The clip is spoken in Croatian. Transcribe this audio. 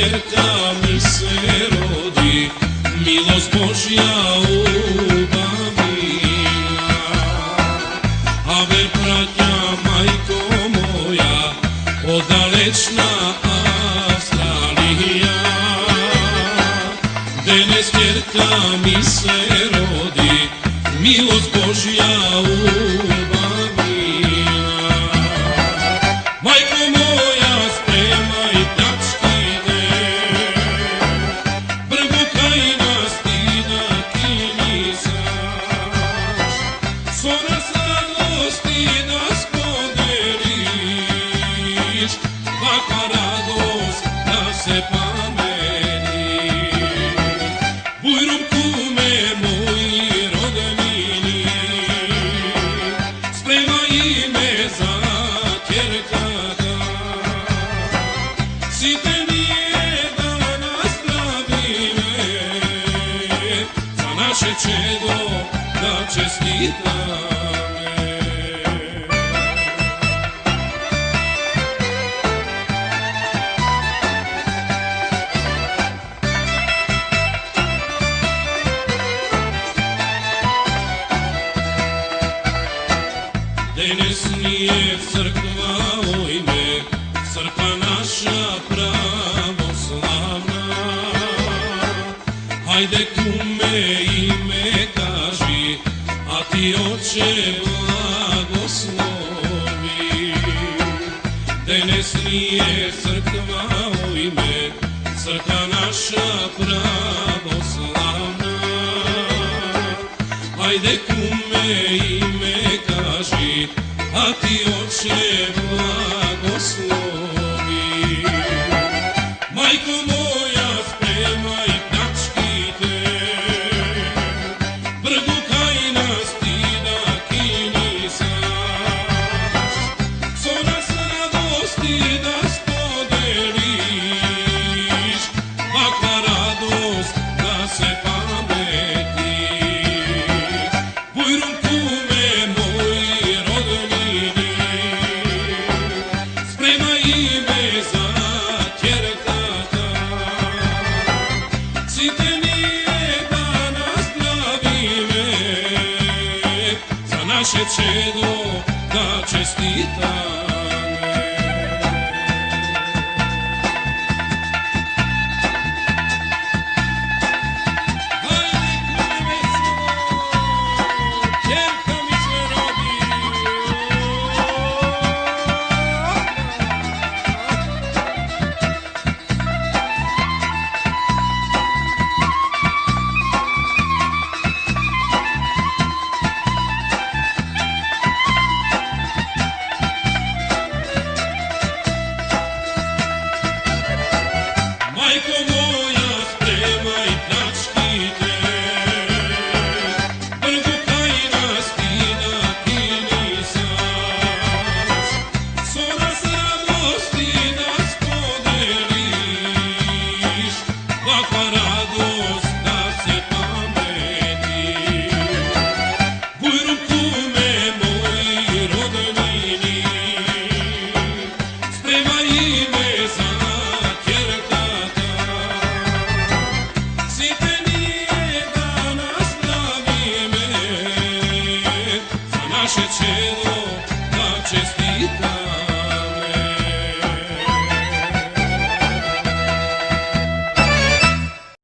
ćerka mi se rodi, milost Božja obavila. Ave pratnja, majko moja, odalečna Australija. Danes ćerka mi se rodi, milost Božja obavila. Majko moja, spremaj tačkine, brgokajna stina kinisaš, svo nas radosti da spodeliš, baka radost da se pameni. Bujrum kume moji rodnini, spremaj ime za ćerkata. Site nije da nas zdravime, za naše čedo da čestitame. Danes nije crkva ojme, crkva naša pravoslavna. Hajde kume ime kaži, a ti oče blagoslovi. Danes nije crkva ojme, crkva naša pravoslavna. Hajde kume ime kaži, a ti oče blagoslovi. Majko moja, spremaj tačkite, brgokajna stina kinisaš, svo nas radosti da spodeliš, baka radost da se pameti. Bujrum kume moji rodnini, spremaj ime za ćerkata. Site nije da nas zdravime, za naše čedo da čestitame. Majko moja, spremaj tačkite, brgokajna stina kinisaš, svo nas radosti da spodeliš, baka radost da se pameti. Bujrum kume moji rodnini, spremaj ime za ćerkata. Site nije da nas zdravime, za naše čedo